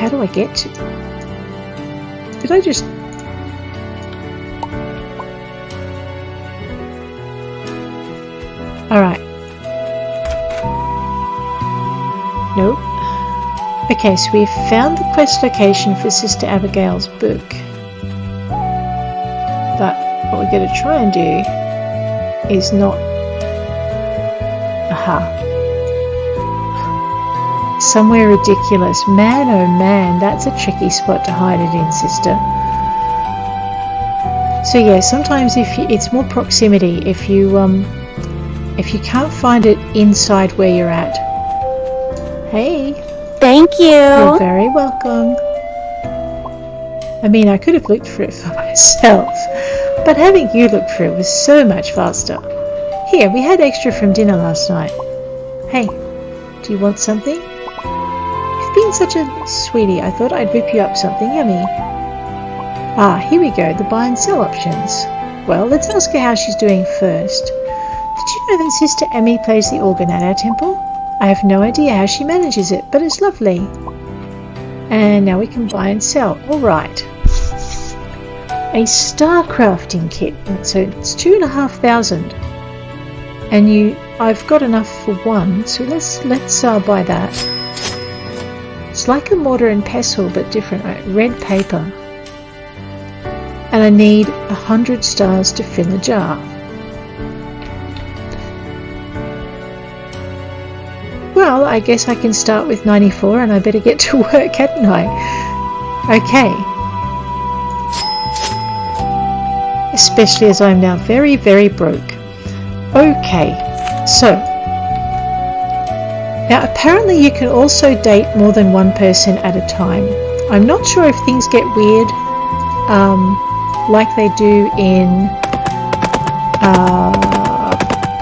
S1: How do I get to... Did I just... Alright. Nope. Okay, so we've found the quest location for Sister Abigail's book. But what we're going to try and do is not... Aha. Somewhere ridiculous. Man, oh man, that's a tricky spot to hide it in, sister. So yeah, sometimes it's more proximity if you can't find it inside where you're at. Hey.
S2: Thank you.
S1: You're very welcome. I mean, I could have looked for it for myself, but having you look for it was so much faster. Here, we had extra from dinner last night. Hey, do you want something? Been such a sweetie, I thought I'd whip you up something yummy. Ah, here we go, the buy and sell options. Well, let's ask her how she's doing first. Did you know that Sister Emmy plays the organ at our temple? I have no idea how she manages it, but it's lovely. And now we can buy and sell. Alright. A star crafting kit. So it's 2,500. And I've got enough for one, so let's buy that. It's like a mortar and pestle, but different. Right? Red paper. And I need 100 stars to fill a jar. Well, I guess I can start with 94 and I better get to work, hadn't I? Okay. Especially as I'm now very, very broke. Okay, so now apparently you can also date more than one person at a time. I'm not sure if things get weird like they do in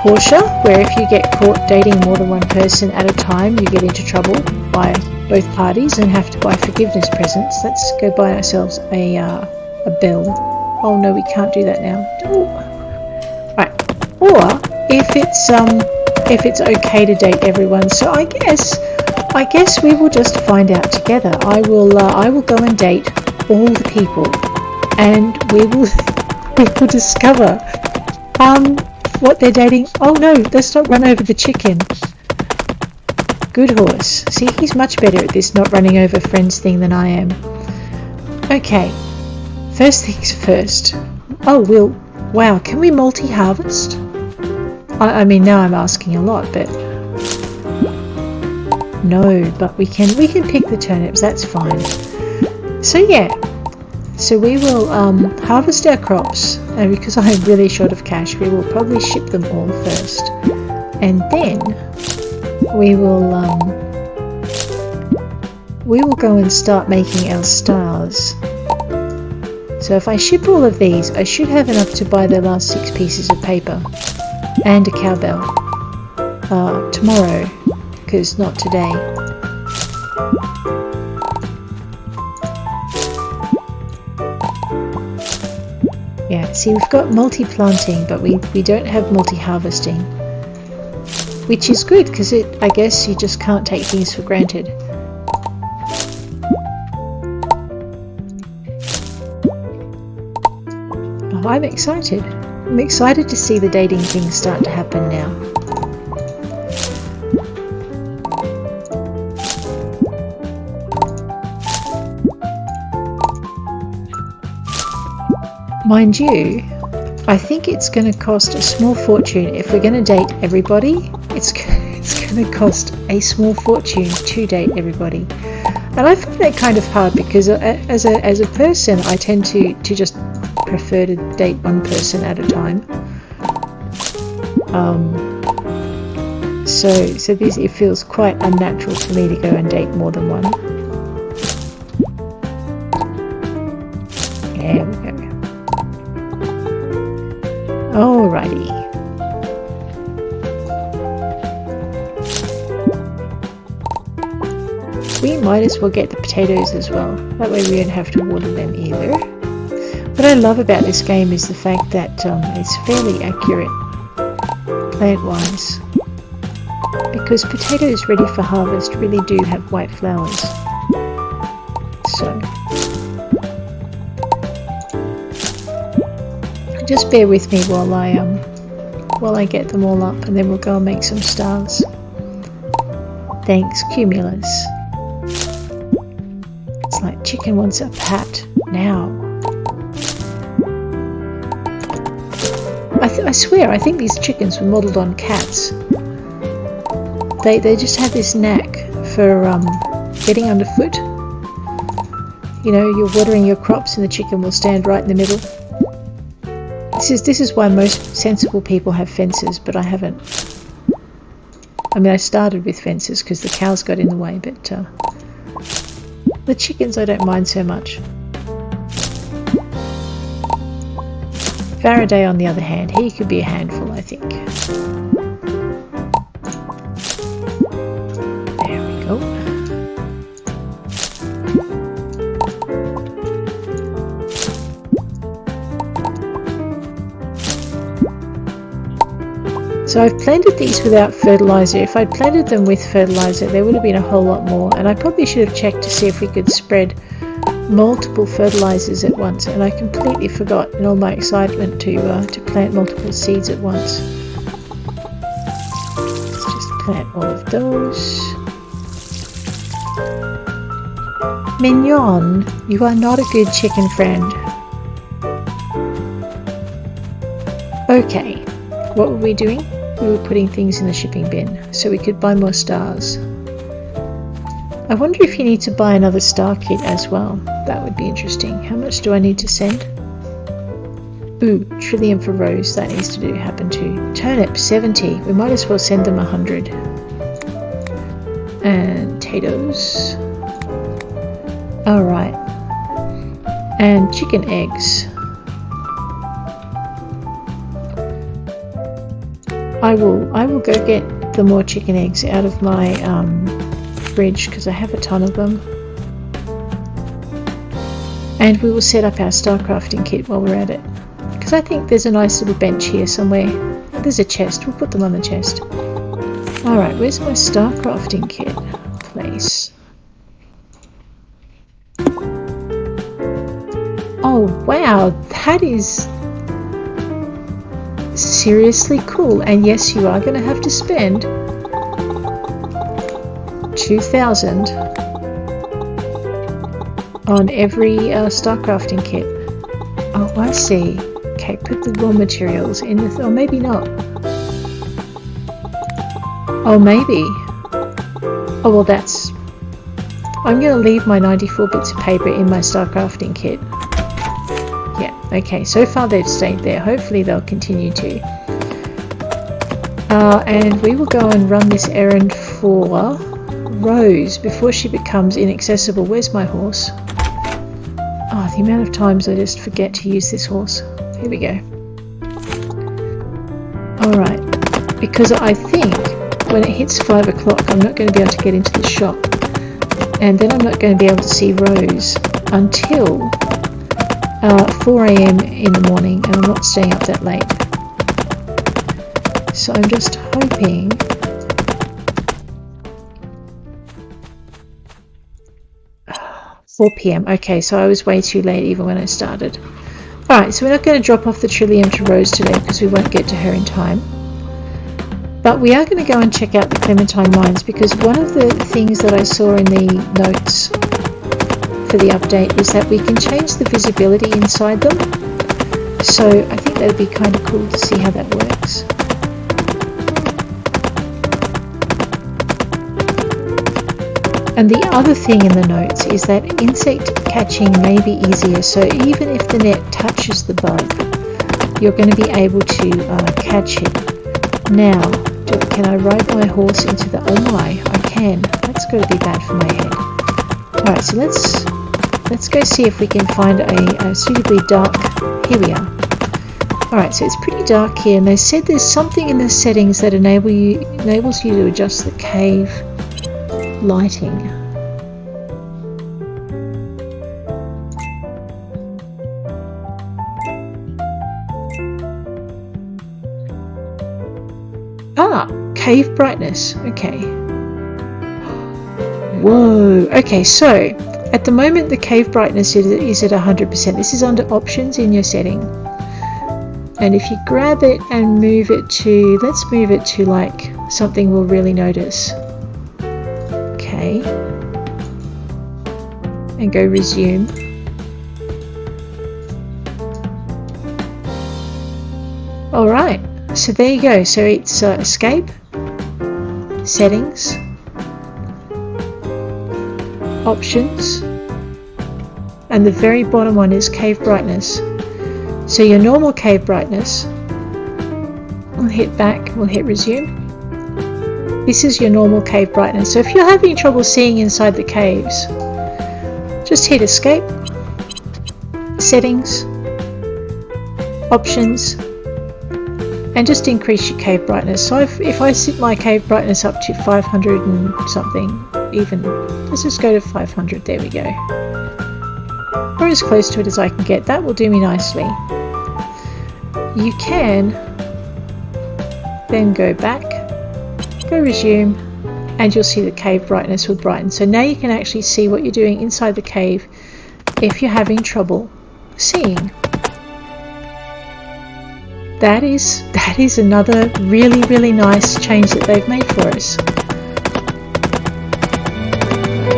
S1: Portia, where if you get caught dating more than one person at a time, you get into trouble by both parties and have to buy forgiveness presents. Let's go buy ourselves a bell. Oh no, we can't do that now. Oh. Right. Or if it's okay to date everyone. So I guess we will just find out together. I will go and date all the people, and we will discover what they're dating. Oh no, let's not run over the chicken. Good horse. See, he's much better at this not running over friends thing than I am. Okay, first things first. Oh, wow, can we multi-harvest? I mean, now I'm asking a lot, but no, but we can pick the turnips, that's fine. So yeah, so we will harvest our crops, and because I am really short of cash, we will probably ship them all first, and then we will go and start making our stars. So if I ship all of these, I should have enough to buy the last 6 pieces of paper and a cowbell tomorrow, because not today. Yeah, see, we've got multi-planting, but we don't have multi-harvesting, which is good because I guess you just can't take things for granted. Oh, I'm excited. I'm excited to see the dating thing start to happen now. Mind you, I think it's going to cost a small fortune. If we're going to date everybody, it's going to cost a small fortune to date everybody. And I find that kind of hard because as a person, I tend to just prefer to date one person at a time. So this, it feels quite unnatural for me to go and date more than one. There we go. Alrighty. We might as well get the potatoes as well. That way we don't have to water them either. What I love about this game is the fact that it's fairly accurate plant-wise, because potatoes ready for harvest really do have white flowers. So just bear with me while I get them all up, and then we'll go and make some stars. Thanks, Cumulus. It's like chicken wants a pat now. I swear, I think these chickens were modelled on cats. They just have this knack for getting underfoot. You know, you're watering your crops and the chicken will stand right in the middle. This is why most sensible people have fences, but I haven't. I mean, I started with fences because the cows got in the way, but the chickens I don't mind so much. Faraday, on the other hand, he could be a handful, I think. There we go. So I've planted these without fertilizer. If I'd planted them with fertilizer, there would have been a whole lot more. And I probably should have checked to see if we could spread multiple fertilizers at once. And I completely forgot in all my excitement to plant multiple seeds at once. Let's just plant all of those. Mignon, you are not a good chicken friend. Okay, what were we doing? We were putting things in the shipping bin so we could buy more stars. I wonder if you need to buy another star kit as well. That would be interesting. How much do I need to send? Ooh, trillium for Rose. That needs to happen too. Turnip, 70. We might as well send them 100. And potatoes. Alright. And chicken eggs. I will go get the more chicken eggs out of my fridge because I have a ton of them. And we will set up our star crafting kit while we're at it. Because I think there's a nice little bench here somewhere. There's a chest. We'll put them on the chest. Alright, where's my star crafting kit place? Oh wow, that is seriously cool. And yes, you are going to have to spend 2,000 on every star crafting kit. Oh, I see. Okay, put the raw materials in the... oh, maybe not. Oh, maybe. Oh, well, that's... I'm going to leave my 94 bits of paper in my star crafting kit. Yeah, okay, so far they've stayed there. Hopefully they'll continue to. And we will go and run this errand for Rose before she becomes inaccessible. Where's my horse? Oh, the amount of times I just forget to use this horse. Here we go. Alright, because I think when it hits 5 o'clock I'm not going to be able to get into the shop. And then I'm not going to be able to see Rose until 4 AM in the morning, and I'm not staying up that late. So I'm just hoping... 4 PM. Okay, so I was way too late even when I started. Alright, so we're not going to drop off the trillium to Rose today because we won't get to her in time. But we are going to go and check out the Clementine mines, because one of the things that I saw in the notes for the update was that we can change the visibility inside them. So I think that would be kind of cool to see how that works. And the other thing in the notes is that insect catching may be easier, so even if the net touches the bug, you're going to be able to catch it. Now, can I ride my horse into the... oh my, I can. That's got to be bad for my head. Alright, so let's go see if we can find a suitably dark... here we are. Alright, so it's pretty dark here, and they said there's something in the settings that enables you to adjust the cave lighting. Ah, cave brightness. Okay. Whoa. Okay, so at the moment the cave brightness is at 100%. This is under options in your setting. And if you grab it and move it to, let's move it to like something we'll really notice. Okay. And go resume. Alright, so there you go. So it's escape, settings, options, and the very bottom one is cave brightness. So your normal cave brightness, we'll hit back, we'll hit resume. This is your normal cave brightness. So if you're having trouble seeing inside the caves, just hit escape, settings, options, and just increase your cave brightness. So if I set my cave brightness up to 500 and something, even, let's just go to 500, there we go. Or as close to it as I can get, that will do me nicely. You can then go back, go resume, and you'll see the cave brightness will brighten. So now you can actually see what you're doing inside the cave if you're having trouble seeing. That is another really nice change that they've made for us.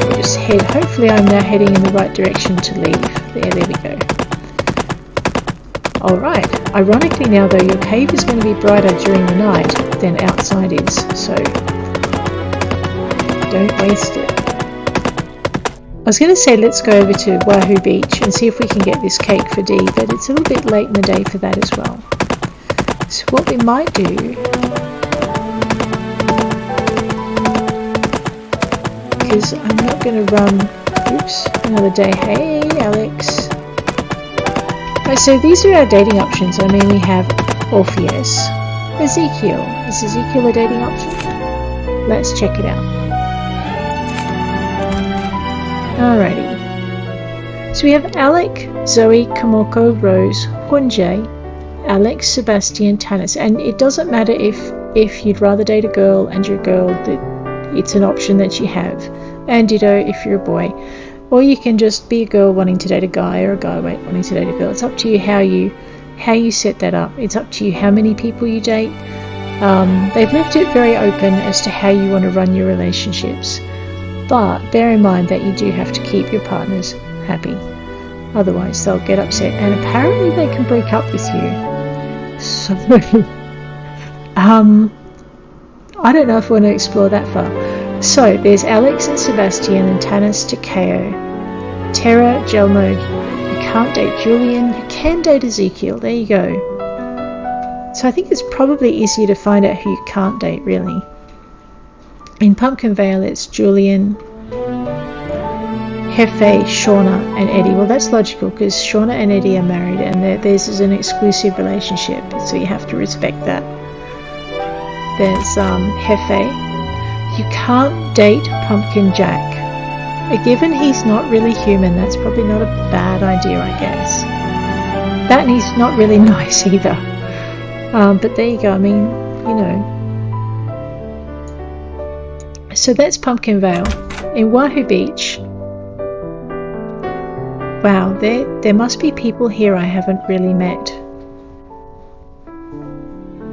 S1: We'll just head, hopefully I'm now heading in the right direction to leave. There we go. Alright, ironically now though, your cave is going to be brighter during the night than outside is, so don't waste it. I was going to say let's go over to Wahoo Beach and see if we can get this cake for Dee, but it's a little bit late in the day for that as well. So what we might do, because I'm not going to run, oops, another day. Hey Alex. Right, so these are our dating options. I mean, we have Orpheus, Ezekiel. Is Ezekiel a dating option? Let's check it out. Alrighty. So we have Alec, Zoey, Kamoko, Rose, Hunjay, Alex, Sebastian, Tanis, and it doesn't matter if you'd rather date a girl and you're a girl, that it's an option that you have, and ditto if you're a boy, or you can just be a girl wanting to date a guy or a guy wanting to date a girl. It's up to you how you set that up. It's up to you how many people you date. They've left it very open as to how you want to run your relationships, but bear in mind that you do have to keep your partners happy, otherwise they'll get upset, and apparently they can break up with you. So I don't know if I want to explore that far. So there's Alex and Sebastian and Tanis, Takeo, Tara, Gelmo. You can't date Julian. You can date Ezekiel. There you go. So I think it's probably easier to find out who you can't date, really. In Pumpkin Vale it's Julian, Hefe, Shauna and Eddie. Well, that's logical because Shauna and Eddie are married and theirs is an exclusive relationship, so you have to respect that. There's Hefe. You can't date Pumpkin Jack. Given he's not really human, that's probably not a bad idea, I guess. That and he's not really nice either. But there you go, I mean, you know. So that's Pumpkin Vale. In Wahoo Beach, wow, there must be people here I haven't really met.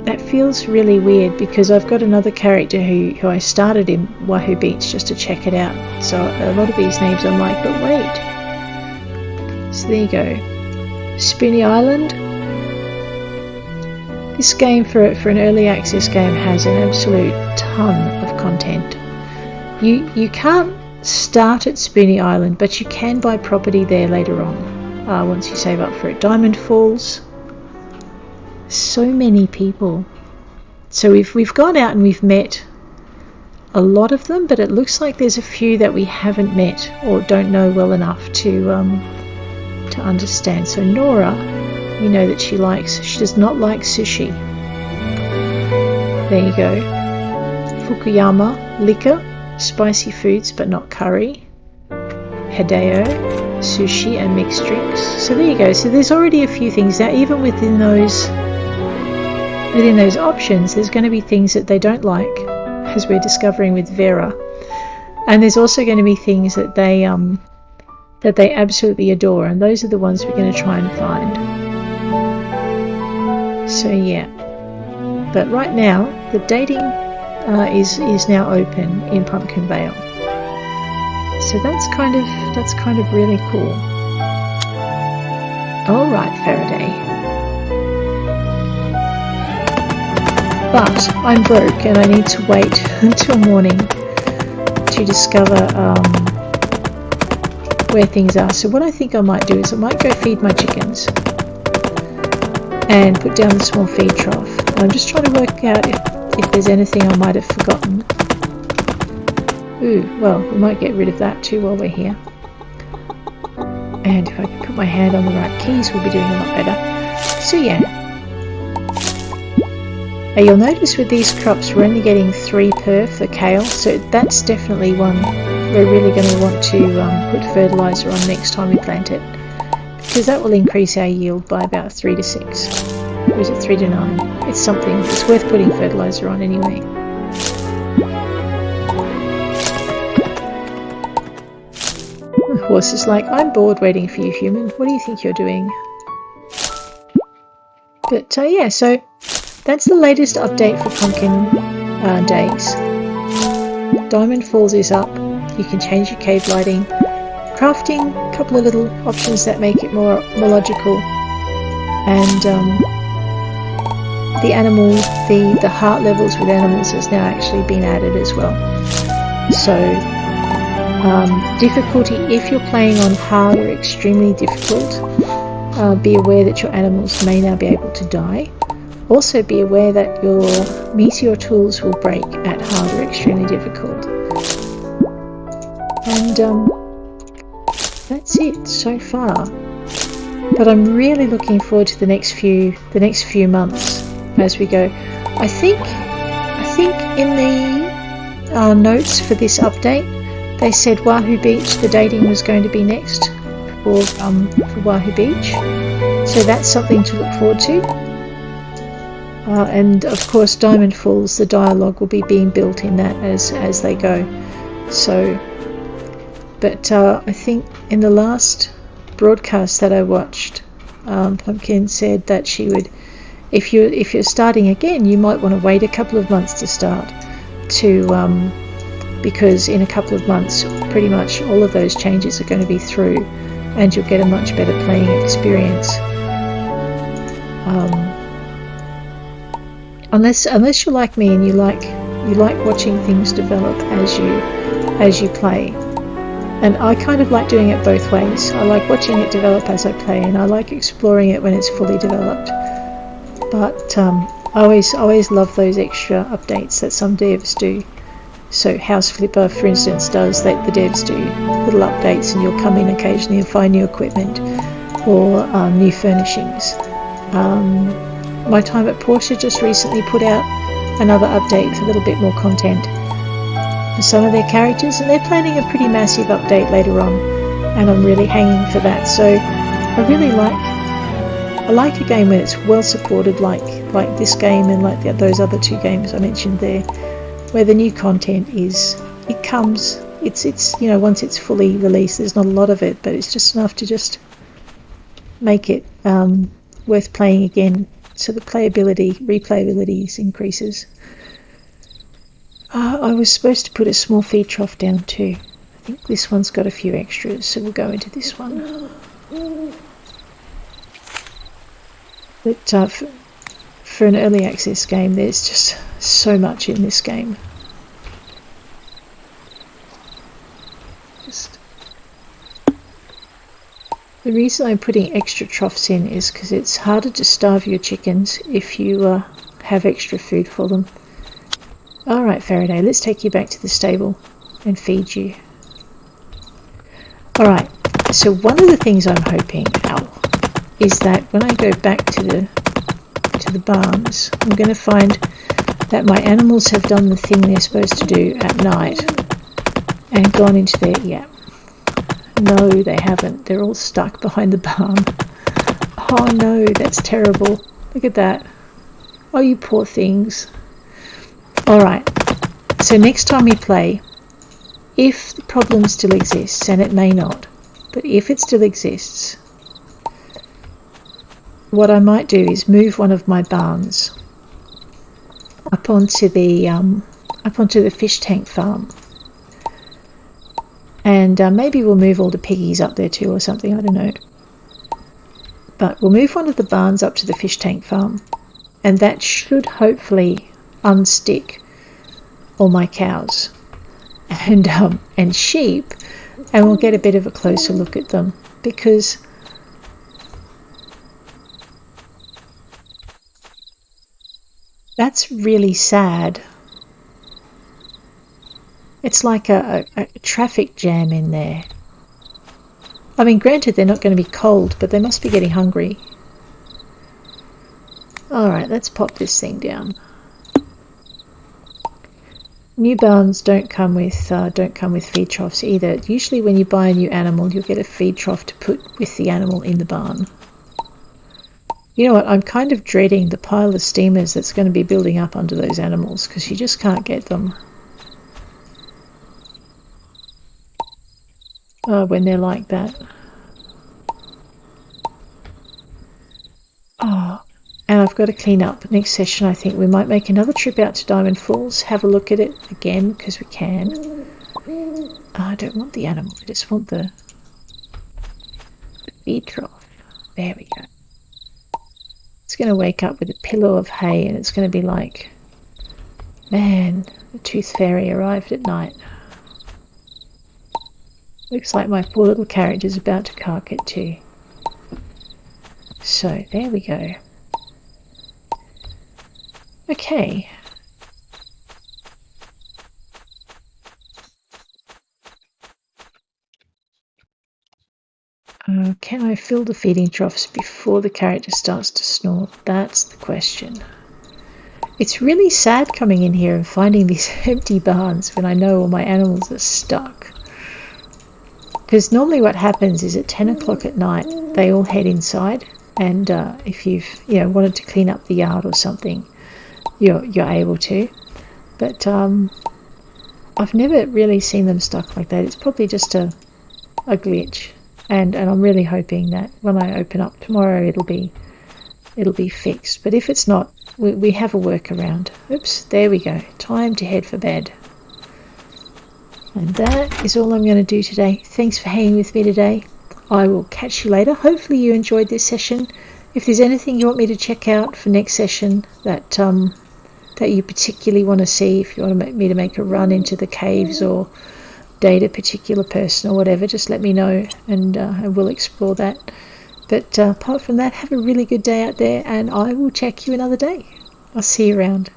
S1: That feels really weird because I've got another character who I started in Wahoo Beach just to check it out. So a lot of these names I'm like, but wait. So there you go. Spinny Island. This game for an early access game has an absolute ton of content. You can't start at Spinny Island, but you can buy property there later on once you save up for it. Diamond Falls. So many people. So we've gone out and we've met a lot of them, but it looks like there's a few that we haven't met or don't know well enough to understand. So Nora, we know that she does not like sushi. There you go. Fukuyama, liquor, spicy foods but not curry. Hideo, sushi and mixed drinks. So there you go. So there's already a few things now, even within those options there's going to be things that they don't like, as we're discovering with Vera, and there's also going to be things that they absolutely adore, and those are the ones we're going to try and find. So yeah, but right now the dating is now open in Pumpkin Vale, so that's kind of really cool. All right, Faraday. But I'm broke and I need to wait until morning to discover where things are. So what I think I might do is I might go feed my chickens and put down the small feed trough. And I'm just trying to work out if there's anything I might have forgotten. Ooh, well, we might get rid of that too while we're here. And if I can put my hand on the right keys, we'll be doing a lot better. So yeah. Now you'll notice with these crops we're only getting 3 per for kale, so that's definitely one we're really going to want to put fertiliser on next time we plant it, because that will increase our yield by about 3 to 6. Or is it 3 to 9? It's something. It's worth putting fertilizer on anyway. The horse is like, I'm bored waiting for you, human. What do you think you're doing? But yeah, so that's the latest update for Pumpkin Days. Diamond Falls is up. You can change your cave lighting. Crafting, a couple of little options that make it more logical. And the animal, the heart levels with animals has now actually been added as well. So difficulty, if you're playing on hard or extremely difficult, be aware that your animals may now be able to die. Also be aware that your meteor tools will break at hard or extremely difficult. And that's it so far. But I'm really looking forward to the next few months as we go. I think in the notes for this update they said Wahoo Beach, the dating was going to be next for Wahoo Beach. So that's something to look forward to. And of course Diamond Falls, the dialogue will be being built in that as they go. So, but I think in the last broadcast that I watched, Pumpkin said that she would, if you're starting again, you might want to wait a couple of months to start, because in a couple of months pretty much all of those changes are going to be through, and you'll get a much better playing experience. Unless you're like me and you like watching things develop as you play. And I kind of like doing it both ways. I like watching it develop as I play, and I like exploring it when it's fully developed. But I always love those extra updates that some devs do. So House Flipper, for instance, does that. The devs do little updates, and you'll come in occasionally and find new equipment or new furnishings. My time at Porsche just recently put out another update with a little bit more content for some of their characters, and they're planning a pretty massive update later on, and I'm really hanging for that. So I like a game when it's well supported, like this game and like those other two games I mentioned there, where the new content it's once it's fully released, there's not a lot of it, but it's just enough to just make it worth playing again, so the replayability increases. I was supposed to put a small feed trough down too. I think this one's got a few extras, so we'll go into this one. But for an early access game, there's just so much in this game. The reason I'm putting extra troughs in is because it's harder to starve your chickens if you have extra food for them. Alright Faraday, let's take you back to the stable and feed you. Alright, so one of the things I'm hoping, is that when I go back to the barns, I'm going to find that my animals have done the thing they're supposed to do at night and gone into their... yeah. No, they haven't. They're all stuck behind the barn. Oh no, that's terrible. Look at that. Oh, you poor things. Alright, so next time we play, if the problem still exists, and it may not, but if it still exists, what I might do is move one of my barns up onto the fish tank farm. And maybe we'll move all the piggies up there too or something, I don't know. But we'll move one of the barns up to the fish tank farm, and that should hopefully unstick all my cows and sheep, and we'll get a bit of a closer look at them, because that's really sad. It's like a traffic jam in there. I mean, granted, they're not going to be cold, but they must be getting hungry. Alright, let's pop this thing down. New barns don't come with feed troughs either. Usually when you buy a new animal, you'll get a feed trough to put with the animal in the barn. You know what, I'm kind of dreading the pile of steamers that's going to be building up under those animals, because you just can't get them when they're like that. Oh, and I've got to clean up. Next session I think we might make another trip out to Diamond Falls, have a look at it again, because we can. I don't want the animal, I just want the feed trough. There we go. It's going to wake up with a pillow of hay and it's going to be like, man, the tooth fairy arrived at night. Looks like my poor little carriage is about to cark it too. So there we go. Okay. Can I fill the feeding troughs before the character starts to snore? That's the question. It's really sad coming in here and finding these empty barns when I know all my animals are stuck. Because normally what happens is at 10 o'clock at night they all head inside, and if you've wanted to clean up the yard or something, you're able to. But I've never really seen them stuck like that. It's probably just a glitch. And I'm really hoping that when I open up tomorrow it'll be fixed. But if it's not, we have a workaround. Oops, there we go. Time to head for bed. And that is all I'm going to do today. Thanks for hanging with me today. I will catch you later. Hopefully you enjoyed this session. If there's anything you want me to check out for next session that you particularly want to see, if you want me to make a run into the caves or date a particular person or whatever, just let me know and we'll explore that. But apart from that, have a really good day out there and I will check you another day. I'll see you around.